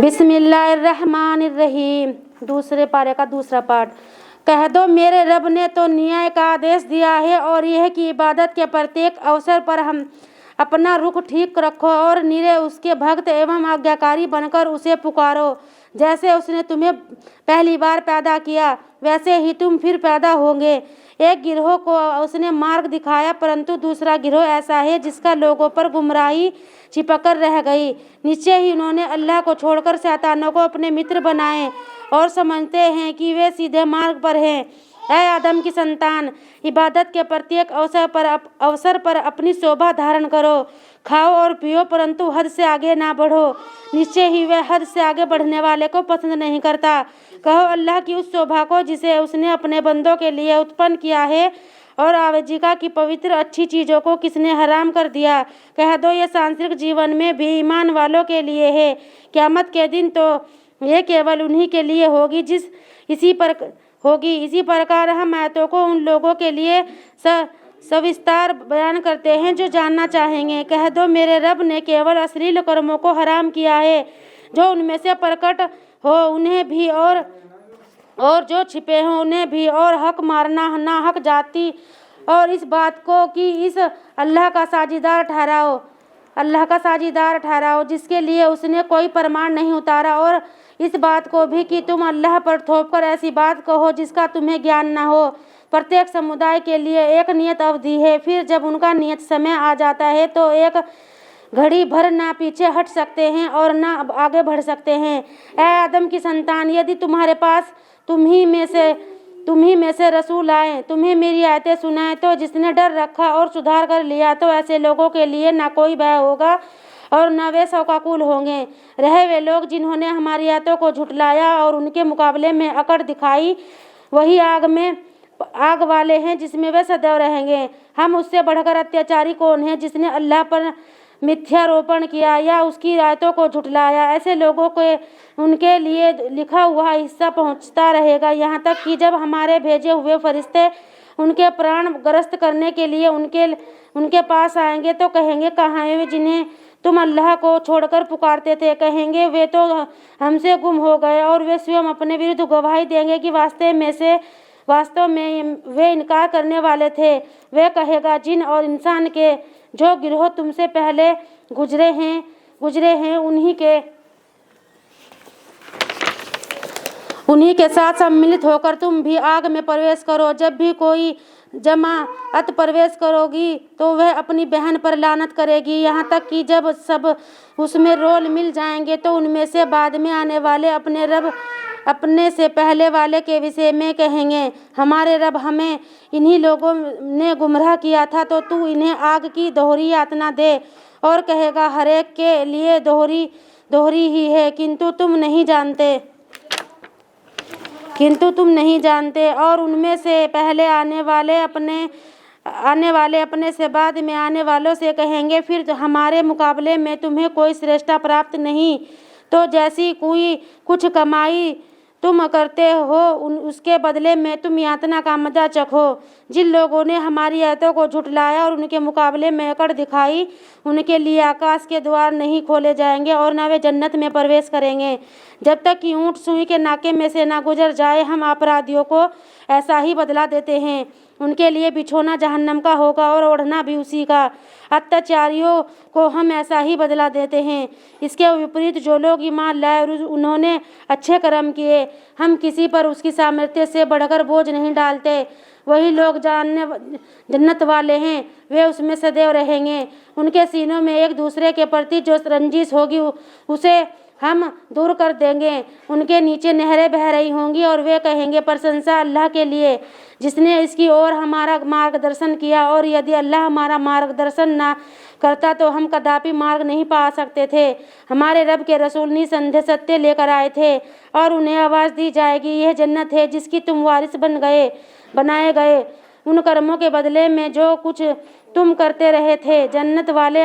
बिस्मिल्लाहिर्रहमानिर्रहीम। दूसरे पारे का दूसरा पाठ। कह दो, मेरे रब ने तो न्याय का आदेश दिया है और यह कि इबादत के प्रत्येक अवसर पर हम अपना रुख ठीक रखो और निरे उसके भक्त एवं आज्ञाकारी बनकर उसे पुकारो। जैसे उसने तुम्हें पहली बार पैदा किया वैसे ही तुम फिर पैदा होंगे। एक गिरोह को उसने मार्ग दिखाया, परंतु दूसरा गिरोह ऐसा है जिसका लोगों पर गुमराही चिपकर रह गई। निश्चय ही उन्होंने अल्लाह को छोड़कर शैतानों को अपने मित्र बनाए और समझते हैं कि वे सीधे मार्ग पर हैं। ऐ आदम की संतान, इबादत के प्रत्येक अवसर पर अपनी शोभा धारण करो। खाओ और पियो, परंतु हद से आगे ना बढ़ो। निश्चय ही वह हद से आगे बढ़ने वाले को पसंद नहीं करता। कहो अल्लाह की उस शोभा को जिसे उसने अपने बंदों के लिए उत्पन्न किया है और आजीविका की पवित्र अच्छी चीज़ों को किसने हराम कर दिया। कह दो, ये सांसारिक जीवन में बेईमान वालों के लिए है। क़यामत के दिन तो ये केवल उन्हीं के लिए होगी इसी प्रकार हम आयतों को उन लोगों के लिए सविस्तार बयान करते हैं जो जानना चाहेंगे। कह दो, मेरे रब ने केवल अश्लील कर्मों को हराम किया है, जो उनमें से प्रकट हो उन्हें भी और जो छिपे हों उन्हें भी, और हक मारना, नाहक जाति, और इस बात को कि इस अल्लाह का साझीदार ठहराओ जिसके लिए उसने कोई प्रमाण नहीं उतारा, और इस बात को भी कि तुम अल्लाह पर थोपकर ऐसी बात कहो जिसका तुम्हें ज्ञान न हो। प्रत्येक समुदाय के लिए एक नियत अवधि है, फिर जब उनका नियत समय आ जाता है तो एक घड़ी भर ना पीछे हट सकते हैं और ना आगे बढ़ सकते हैं। ऐ आदम की संतान, यदि तुम्हारे पास तुम्ही में से रसूल आए, तुम्हें मेरी आयतें सुनाए, तो जिसने डर रखा और सुधार कर लिया तो ऐसे लोगों के लिए ना कोई भय होगा और न वे शौकाकुल होंगे। रहे वे लोग जिन्होंने हमारी आयतों को झुटलाया और उनके मुकाबले में अकड़ दिखाई, वही आग वाले हैं जिसमें वे सदैव रहेंगे। हम उससे बढ़कर अत्याचारी कौन है जिसने अल्लाह पर मिथ्यारोपण किया या उसकी आयतों को झुटलाया। ऐसे लोगों को उनके लिए लिखा हुआ हिस्सा पहुंचता रहेगा, यहाँ तक कि जब हमारे भेजे हुए फरिश्ते उनके प्राण ग्रस्त करने के लिए उनके पास आएंगे तो कहेंगे, कहाँ हैं वे जिन्हें तुम अल्लाह को छोड़कर पुकारते थे। कहेंगे, वे तो हमसे गुम हो गए, और वे स्वयं अपने विरुद्ध गवाही देंगे कि वास्तव में वे इनकार करने वाले थे। वे कहेगा, जिन और इंसान के जो गिरोह तुमसे पहले गुजरे हैं उन्हीं के साथ सम्मिलित होकर तुम भी आग में प्रवेश करो। जब भी कोई जमाअत प्रवेश करोगी तो वह अपनी बहन पर लानत करेगी, यहाँ तक कि जब सब उसमें रोल मिल जाएंगे तो उनमें से बाद में आने वाले अपने रब अपने से पहले वाले के विषय में कहेंगे, हमारे रब, हमें इन्हीं लोगों ने गुमराह किया था, तो तू इन्हें आग की दोहरी यातना दे। और कहेगा, हर एक के लिए दोहरी ही है, किंतु तुम नहीं जानते। और उनमें से पहले आने वाले अपने से बाद में आने वालों से कहेंगे, फिर हमारे मुकाबले में तुम्हें कोई श्रेष्ठता प्राप्त नहीं, तो जैसी कुछ कमाई तुम करते हो उसके बदले में तुम यातना का मजा चखो। जिन लोगों ने हमारी आयतों को झुटलाया और उनके मुकाबले में अकड़ दिखाई, उनके लिए आकाश के द्वार नहीं खोले जाएंगे और न वे जन्नत में प्रवेश करेंगे जब तक कि ऊँट सुई के नाके में से ना गुजर जाए। हम अपराधियों को ऐसा ही बदला देते हैं, उनके लिए बिछोना जहन्नम का होगा और ओढ़ना भी उसी का। अत्याचारियों को हम ऐसा ही बदला देते हैं। इसके विपरीत जो लोग ईमान लाए, उन्होंने अच्छे कर्म किए, हम किसी पर उसकी सामर्थ्य से बढ़कर बोझ नहीं डालते। वही लोग जन्नत वाले हैं, वे उसमें सदैव रहेंगे। उनके सीनों में एक दूसरे के प्रति जो रंजिश होगी उसे हम दूर कर देंगे। उनके नीचे नहरें बह रही होंगी और वे कहेंगे, प्रशंसा अल्लाह के लिए जिसने इसकी ओर हमारा मार्गदर्शन किया, और यदि अल्लाह हमारा मार्गदर्शन ना करता तो हम कदापि मार्ग नहीं पा सकते थे। हमारे रब के रसूल निसंदेह सत्य लेकर आए थे और उन्हें आवाज़ दी जाएगी, यह जन्नत है जिसकी तुम वारिस बनाए गए उन कर्मों के बदले में जो कुछ तुम करते रहे थे। जन्नत वाले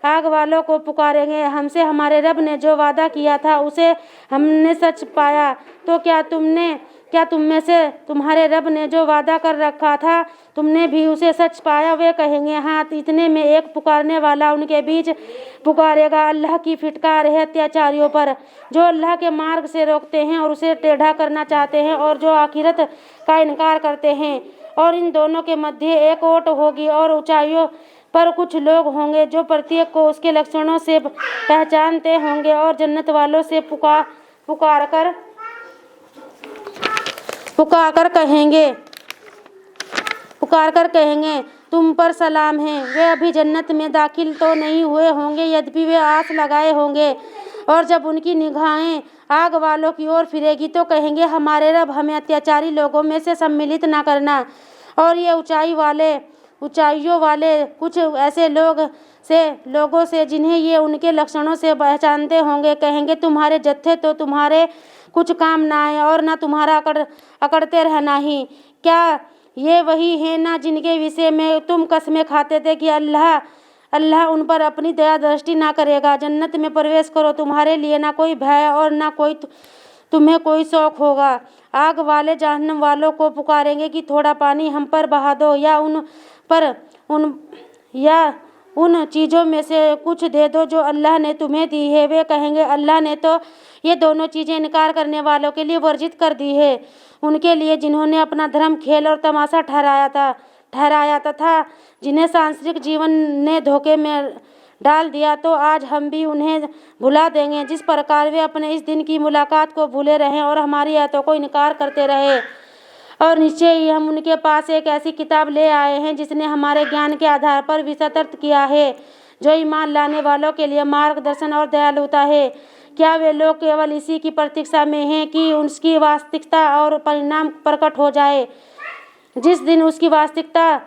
आग वालों को पुकारेंगे, हमसे हमारे रब ने जो वादा किया था उसे हमने सच पाया, तो क्या क्या तुम में से तुम्हारे रब ने जो वादा कर रखा था तुमने भी उसे सच पाया? वे कहेंगे हाँ। इतने में एक पुकारने वाला उनके बीच पुकारेगा, अल्लाह की फिटकार है अत्याचारियों पर जो अल्लाह के मार्ग से रोकते हैं और उसे टेढ़ा करना चाहते हैं और जो आखिरत का इनकार करते हैं। और इन दोनों के मध्य एक ओट होगी और ऊंचाइयों पर कुछ लोग होंगे जो प्रत्येक को उसके लक्षणों से पहचानते होंगे और जन्नत वालों से पुकार कर कहेंगे तुम पर सलाम है। वे अभी जन्नत में दाखिल तो नहीं हुए होंगे, यद्यपि वे आस लगाए होंगे। और जब उनकी निगाहें आग वालों की ओर फिरेगी तो कहेंगे हमारे रब, हमें अत्याचारी लोगों में से सम्मिलित न करना। और ये ऊंचाइयों वाले कुछ ऐसे लोगों से जिन्हें ये उनके लक्षणों से पहचानते होंगे कहेंगे तुम्हारे जत्थे तो तुम्हारे कुछ काम ना आए और ना तुम्हारा अकड़ते रहना ही। क्या ये वही है ना जिनके विषय में तुम कसमें खाते थे कि अल्लाह उन पर अपनी दया दृष्टि ना करेगा? जन्नत में प्रवेश करो, तुम्हारे लिए ना कोई भय और ना तुम्हें कोई शौक होगा। आग वाले जहन्नम वालों को पुकारेंगे कि थोड़ा पानी हम पर बहा दो या उन चीज़ों में से कुछ दे दो जो अल्लाह ने तुम्हें दी है। वे कहेंगे अल्लाह ने तो ये दोनों चीज़ें इनकार करने वालों के लिए वर्जित कर दी है, उनके लिए जिन्होंने अपना धर्म खेल और तमाशा ठहराया तथा जिन्हें सांसारिक जीवन ने धोखे में डाल दिया। तो आज हम भी उन्हें भुला देंगे जिस प्रकार वे अपने इस दिन की मुलाकात को भूले रहे और हमारी आयतों को इनकार करते रहे। और निश्चय ही हम उनके पास एक ऐसी किताब ले आए हैं जिसने हमारे ज्ञान के आधार पर विस्तृत किया है, जो ईमान लाने वालों के लिए मार्गदर्शन और दयालुता है। क्या वे लोग केवल इसी की प्रतीक्षा में हैं कि उसकी वास्तविकता और परिणाम प्रकट हो जाए? जिस दिन उसकी वास्तविकता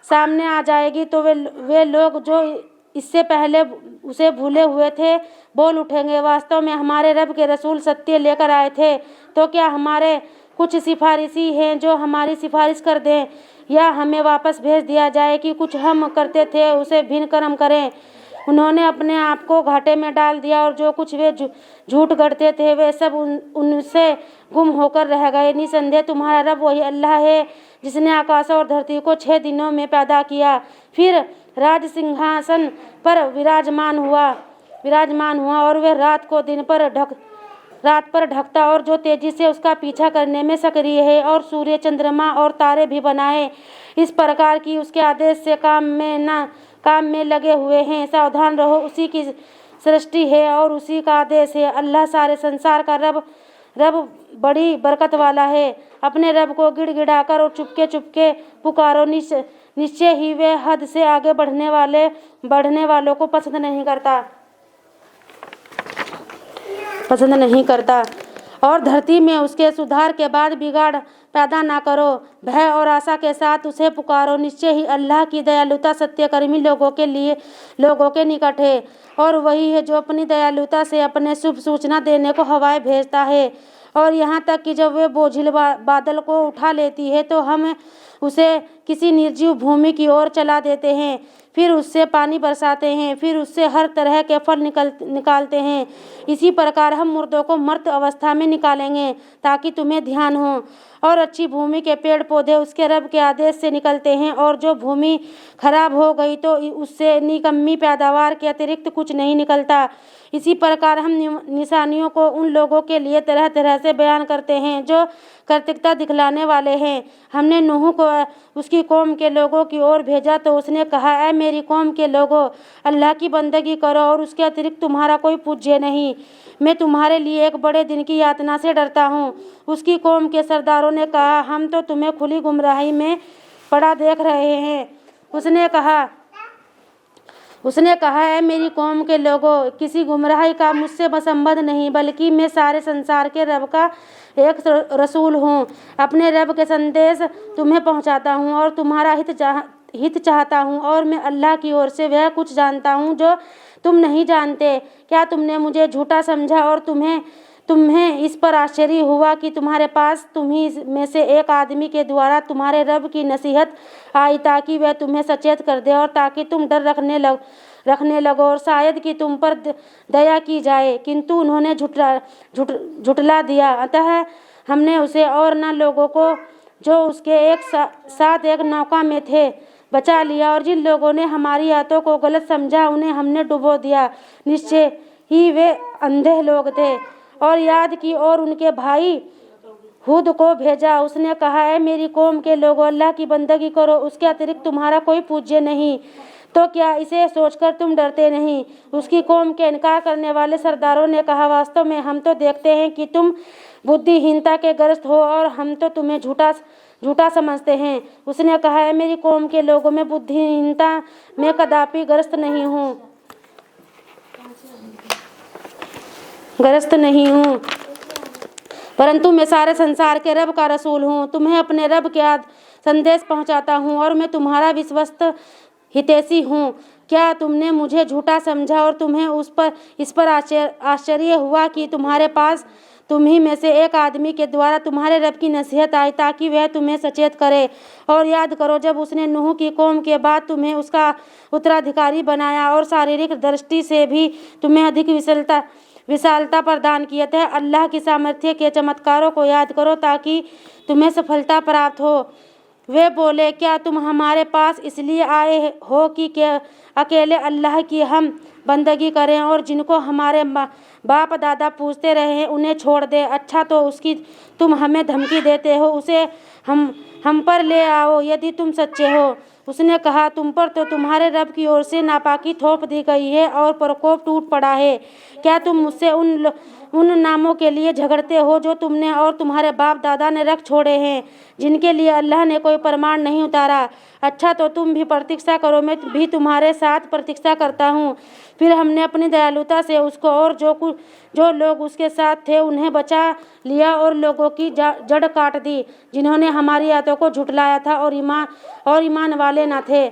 सामने आ जाएगी तो वे लोग जो इससे पहले उसे भूले हुए थे बोल उठेंगे वास्तव में हमारे रब के रसूल सत्य लेकर आए थे। तो क्या हमारे कुछ सिफारिशी हैं जो हमारी सिफारिश कर दें, या हमें वापस भेज दिया जाए कि कुछ हम करते थे उसे भिन्न कर्म करें? उन्होंने अपने आप को घाटे में डाल दिया और जो कुछ वे झूठ गढ़ते थे वे सब उनसे गुम होकर रह गए। निसंदेह तुम्हारा रब वही अल्लाह है जिसने आकाश और धरती को 6 दिनों में पैदा किया, फिर राज सिंहासन पर विराजमान हुआ और वह रात को दिन पर ढकता और जो तेजी से उसका पीछा करने में सक्रिय है और सूर्य चंद्रमा और तारे भी बनाए इस प्रकार की उसके आदेश से काम में लगे हुए हैं। सावधान रहो, उसी की सृष्टि है और उसी का आदेश है। अल्लाह सारे संसार का रब बड़ी बरकत वाला है। अपने रब को गिड़गिड़ाकर और चुपके पुकारो, निश्चय ही वे हद से आगे बढ़ने वालों को पसंद नहीं करता। और धरती में उसके सुधार के बाद बिगाड़ पैदा ना करो, भय और आशा के साथ उसे पुकारो। निश्चय ही अल्लाह की दयालुता सत्यकर्मी लोगों के निकट है और वही है जो अपनी दयालुता से अपने शुभ सूचना देने को हवाएं भेजता है। और यहाँ तक कि जब वे बोझिल बादल को उठा लेती है तो हम उसे किसी निर्जीव भूमि की ओर चला देते हैं, फिर उससे पानी बरसाते हैं, फिर उससे हर तरह के फल निकालते हैं। इसी प्रकार हम मुर्दों को मर्त अवस्था में निकालेंगे ताकि तुम्हें ध्यान हो। और अच्छी भूमि के पेड़ पौधे उसके रब के आदेश से निकलते हैं और जो भूमि खराब हो गई तो उससे निकम्मी पैदावार के अतिरिक्त कुछ नहीं निकलता। इसी प्रकार हम निशानियों को उन लोगों के लिए तरह तरह से बयान करते हैं जो कर्तव्यता दिखलाने वाले हैं। हमने नूह को उसकी कौम के लोगों की ओर भेजा तो उसने कहा, ऐ मेरी कौम के लोगों, अल्लाह की बंदगी करो और उसके अतिरिक्त तुम्हारा कोई पूज्य नहीं। मैं तुम्हारे लिए एक बड़े दिन की यातना से डरता हूँ। उसकी कौम के सरदारों ने कहा, हम तो तुम्हें खुली गुमराही में पड़ा देख रहे हैं। उसने कहा, है मेरी कौम के लोगों, किसी गुमराही का मुझसे संबंध नहीं, बल्कि मैं सारे संसार के रब का एक रसूल हूँ। अपने रब के संदेश तुम्हें पहुँचाता हूँ और तुम्हारा हित चाहता हूँ और मैं अल्लाह की ओर से वह कुछ जानता हूँ जो तुम नहीं जानते। क्या तुमने मुझे झूठा समझा और तुम्हें इस पर आश्चर्य हुआ कि तुम्हारे पास तुम्ही में से एक आदमी के द्वारा तुम्हारे रब की नसीहत आई ताकि वह तुम्हें सचेत कर दे और ताकि तुम डर रखने लगो और शायद कि तुम पर दया की जाए, किंतु उन्होंने झुटला दिया। अतः हमने उसे और न लोगों को जो उसके साथ एक नौका में थे बचा लिया, और जिन लोगों ने हमारी आयतों को गलत समझा उन्हें हमने डुबो दिया। निश्चय ही वे अंधे लोग थे। और याद की और उनके भाई हुद को भेजा। उसने कहा, है मेरी कौम के लोगों, अल्लाह की बंदगी करो, उसके अतिरिक्त तुम्हारा कोई पूज्य नहीं। तो क्या इसे सोचकर तुम डरते नहीं? उसकी कौम के इनकार करने वाले सरदारों ने कहा, वास्तव में हम तो देखते हैं कि तुम बुद्धिहीनता के ग्रस्त हो और हम तो तुम्हें झूठा समझते हैं। उसने कहा, है मेरी कौम के लोगों में बुद्धिहीनता में कदापि ग्रस्त नहीं हूँ, परंतु मैं सारे संसार के रब का रसूल हूँ। तुम्हें अपने रब के संदेश पहुँचाता हूँ और मैं तुम्हारा विश्वस्त हितैषी हूँ। क्या तुमने मुझे झूठा समझा और तुम्हें इस पर आश्चर्य हुआ कि तुम्हारे पास तुम्ही में से एक आदमी के द्वारा तुम्हारे रब की नसीहत आई ताकि वह तुम्हें सचेत करे? और याद करो जब उसने नूह की कौम के बाद तुम्हें उसका उत्तराधिकारी बनाया और शारीरिक दृष्टि से भी तुम्हें अधिक विशालता प्रदान किए थे। अल्लाह की सामर्थ्य के चमत्कारों को याद करो ताकि तुम्हें सफलता प्राप्त हो। वे बोले, क्या तुम हमारे पास इसलिए आए हो कि अकेले अल्लाह की हम बंदगी करें और जिनको हमारे बाप दादा पूछते रहे हैं उन्हें छोड़ दे? अच्छा, तो उसकी तुम हमें धमकी देते हो, उसे हम पर ले आओ यदि तुम सच्चे हो। उसने कहा, तुम पर तो तुम्हारे रब की ओर से नापाकी थोप दी गई है और प्रकोप टूट पड़ा है। क्या तुम मुझसे उन नामों के लिए झगड़ते हो जो तुमने और तुम्हारे बाप दादा ने रख छोड़े हैं, जिनके लिए अल्लाह ने कोई प्रमाण नहीं उतारा? अच्छा, तो तुम भी प्रतीक्षा करो, मैं भी तुम्हारे साथ प्रतीक्षा करता हूँ। फिर हमने अपनी दयालुता से उसको और जो लोग उसके साथ थे उन्हें बचा लिया और लोगों की जड़ काट दी जिन्होंने हमारी आयतों को झुटलाया था और ईमान वाले न थे।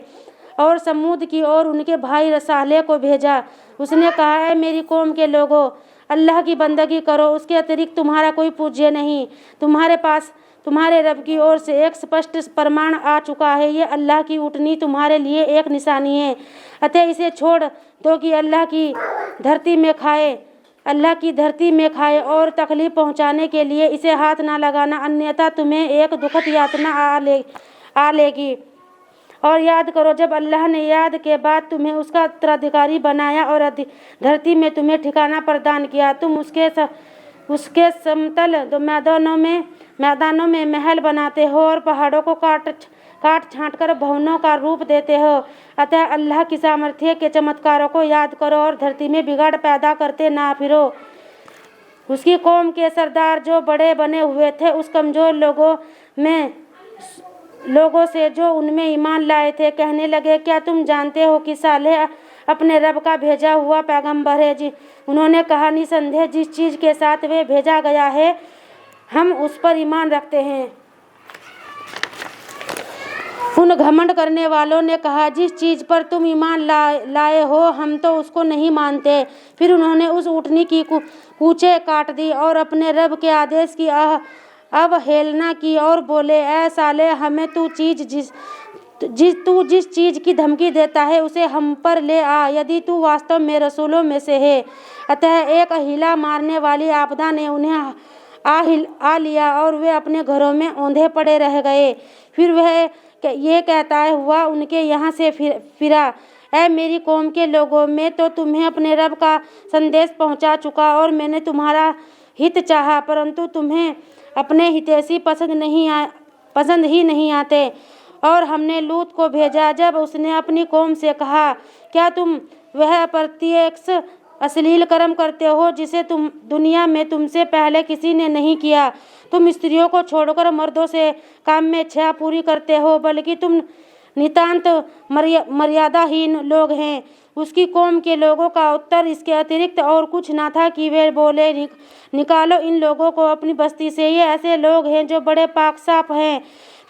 और समूद की और उनके भाई रसाले को भेजा। उसने कहा, है मेरी कौम के लोगों, अल्लाह की बंदगी करो, उसके अतिरिक्त तुम्हारा कोई पूज्य नहीं। तुम्हारे पास तुम्हारे रब की ओर से एक स्पष्ट प्रमाण आ चुका है। ये अल्लाह की ऊँटनी तुम्हारे लिए एक निशानी है, अतः इसे छोड़ दो कि अल्लाह की धरती में खाए और तकलीफ पहुंचाने के लिए इसे हाथ ना लगाना, अन्यथा तुम्हें एक दुखद यातना आ लेगी। और याद करो जब अल्लाह ने याद के बाद तुम्हें उसका उत्तराधिकारी बनाया और धरती में तुम्हें ठिकाना प्रदान किया, तुम उसके समतल मैदानों में महल बनाते हो और पहाड़ों को काट छांट कर भवनों का रूप देते हो। अतः अल्लाह की सामर्थ्य के चमत्कारों को याद करो और धरती में बिगाड़ पैदा करते ना फिरो। उसकी कौम के सरदार जो बड़े बने हुए थे उस कमजोर लोगों से जो उनमें ईमान लाए थे कहने लगे, क्या तुम जानते हो कि सालेह अपने रब का भेजा हुआ पैगंबर है? जी उन्होंने कहा, निसंदेह जिस चीज़ के साथ वे भेजा गया है हम उस पर ईमान रखते हैं। उन घमंड करने वालों ने कहा, जिस चीज़ पर तुम ईमान लाए हो हम तो उसको नहीं मानते। फिर उन्होंने उस ऊँटनी की कूचे काट दी और अपने रब के आदेश की अवहेलना की और बोले, ऐ साले, हमें तू जिस चीज़ की धमकी देता है उसे हम पर ले आ यदि तू वास्तव में रसूलों में से है। अतः एक हिला मारने वाली आपदा ने उन्हें आ लिया और वे अपने घरों में औंधे पड़े रह गए। फिर वह ये कहता हुआ उनके यहाँ से फिरा, ऐ मेरी कौम के लोगों, मैं तो तुम्हें अपने रब का संदेश पहुँचा चुका और मैंने तुम्हारा हित चाहा, परंतु तुम्हें अपने हितैषी पसंद ही नहीं आते। और हमने लूत को भेजा जब उसने अपनी कौम से कहा, क्या तुम वह प्रत्यक्ष अश्लील कर्म करते हो जिसे तुम दुनिया में तुमसे पहले किसी ने नहीं किया? तुम स्त्रियों को छोड़कर मर्दों से काम में इच्छा पूरी करते हो, बल्कि तुम नितांत मर्यादाहीन लोग हैं। उसकी कौम के लोगों का उत्तर इसके अतिरिक्त और कुछ ना था कि वे बोले, निकालो इन लोगों को अपनी बस्ती से, ये ऐसे लोग हैं जो बड़े पाक साफ हैं।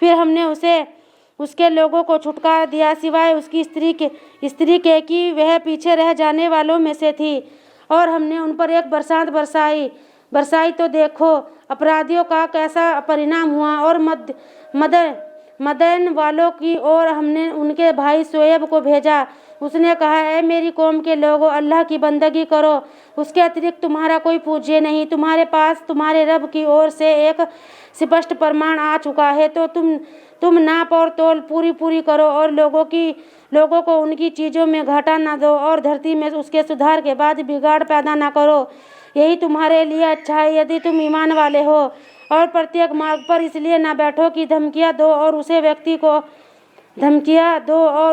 फिर हमने उसके लोगों को छुटकारा दिया सिवाय उसकी स्त्री के कि वह पीछे रह जाने वालों में से थी। और हमने उन पर एक बरसात बरसाई तो देखो अपराधियों का कैसा परिणाम हुआ। और मदयन वालों की ओर हमने उनके भाई शोएब को भेजा। उसने कहा, ऐ मेरी कौम के लोगों, अल्लाह की बंदगी करो, उसके अतिरिक्त तुम्हारा कोई पूज्य नहीं। तुम्हारे पास तुम्हारे रब की ओर से एक स्पष्ट प्रमाण आ चुका है, तो तुम नाप और तोल पूरी करो और लोगों को उनकी चीज़ों में घाटा न दो और धरती में उसके सुधार के बाद बिगाड़ पैदा न करो। यही तुम्हारे लिए अच्छा है यदि तुम ईमान वाले हो। और प्रत्येक मार्ग पर इसलिए न बैठो कि धमकियाँ दो और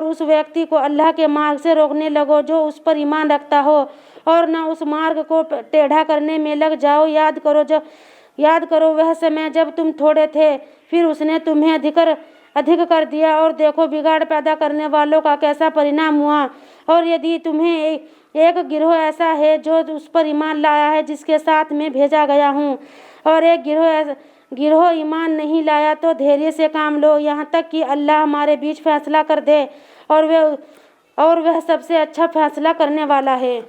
उस व्यक्ति को अल्लाह के मार्ग से रोकने लगो जो उस पर ईमान रखता हो, और न उस मार्ग को टेढ़ा करने में लग जाओ। याद करो वह समय जब तुम थोड़े थे, फिर उसने तुम्हें अधिक कर दिया, और देखो बिगाड़ पैदा करने वालों का कैसा परिणाम हुआ। और यदि तुम्हें एक गिरोह ऐसा है जो उस पर ईमान लाया है जिसके साथ मैं भेजा गया हूँ, और एक गिरोह ईमान नहीं लाया, तो धैर्य से काम लो यहाँ तक कि अल्लाह हमारे बीच फैसला कर दे, और वह सबसे अच्छा फैसला करने वाला है।